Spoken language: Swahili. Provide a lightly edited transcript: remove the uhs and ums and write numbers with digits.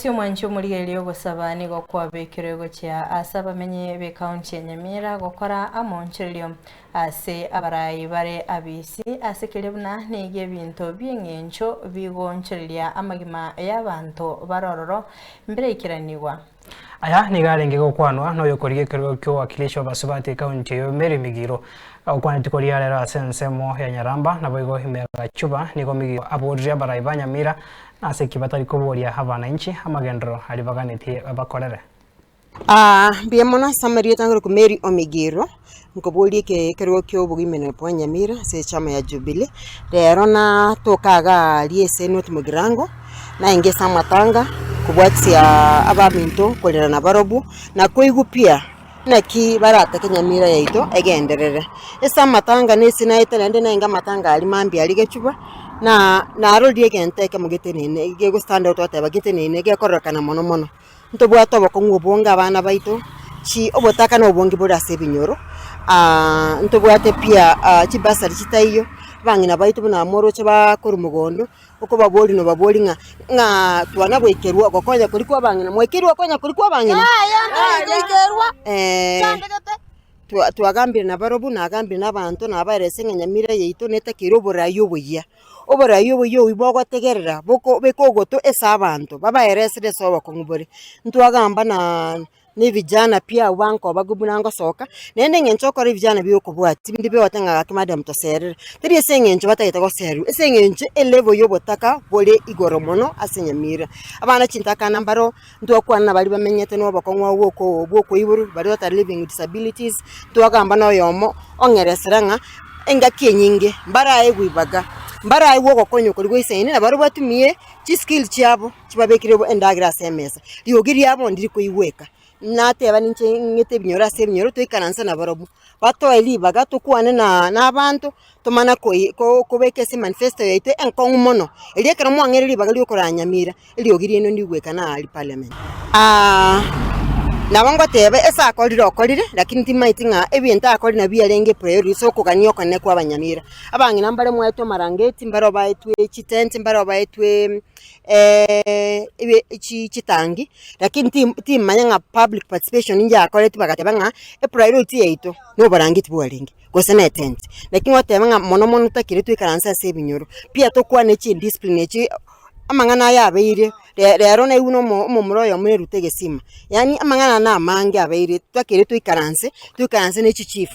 Osio mwancho muligelio gosabani gokwa bekirego kya asaba menye be county Nyamira gokora amoncherio ase abarayi bare abisi ase kelebuna nege binto by'engencho bigoncheria amagima y'abantu barororo mbere ikiraniwa. Aya nigarenge gokwanwa no yokoriye kirego kyo wakilisho basubati county yo Mary Migiro okwana tikoria rero asensemo ya Nyaramba na boigo himega chuba nigo Migiro abodria barayi banyamira ase kibatari koboria abana inchi amagendro alibaganeti abakorere biemona samaria tangro ku Mary Omigiro nkoboli ke kirego kyo bugimene po Nyamira se chama ya Jubilee rero na tokaga liese not mugirango na ingesa matanga kubwatsia abaminto kolera na barobu na koigupia naki barata Nyamira yaito egenderere esa matanga nesi na itende na inga matanga ali mambi ali gechuba na arodi egenteke mugetenene igego stand out ateba getenene gekorokana mono ntobwato bokongo bonga abana baito chi obotaka no bongi boda sebinyoro ntobwate pia chibasari chitaiyo bangina baito buna moro chaba korumugondo uko baboli no baboli nga twana bwekerwa gokonya kuri kwa bangina mwekerwa konya kuri kwa bangina twagambire na barobu na agambire n'abantu nabarese Nyamira yeito netakiro borayo buya oborayo buyo ibogotegerera boko bekogoto esa abantu babaeresere soba kongubore ntwagamba ni vijana pia wanko bagubunango soka nende ngencho kore vijana biyo kubwati bindi biyo watanga madam toserere tiri esengencho batayita go seru esengencho elevo yo botaka bole igoromono ase Nyamira abana chintaka nambaro ntwakwana bali bamenyete no bakongwa woko iburu bali wata living with disabilities twagamba no yomo ongereseranga enga kienyinge mbara egwibaga mbara iwo konyo kuri gwisene na baro batumie chi skill cyabo kibabekirebo endagira semesa liogiri yabo ndiri kuyiweka nateba ninche ngete binyora se binyoro toikaransa na barobu bato elibaga tukwane na abantu tomana kubeke se manifesto yaite enkongu mono eliekera mwangere libaga liokora Nyamira eliogiri eno ndiweka na ali parliament nabango tebe esa akorire lakini timaitinga ebintu akorina biyalenge priority so kuganyo kone kwa Banyamira abangina mbare mweto marangeti mbaro baitwe chitenti mbaro baitwe chitangi lakini timanya public participation inja akoreti bagatebanga priority yaito no barangeti bwalenge gosene tent lakini watebanga mono takire twikaransa se binyoro pia tokwa nechi discipline nechi amangana yabeire rero na uno mumuro yo muri rutegesima yani amangana na mange abeire twakire twikaranse nechi chief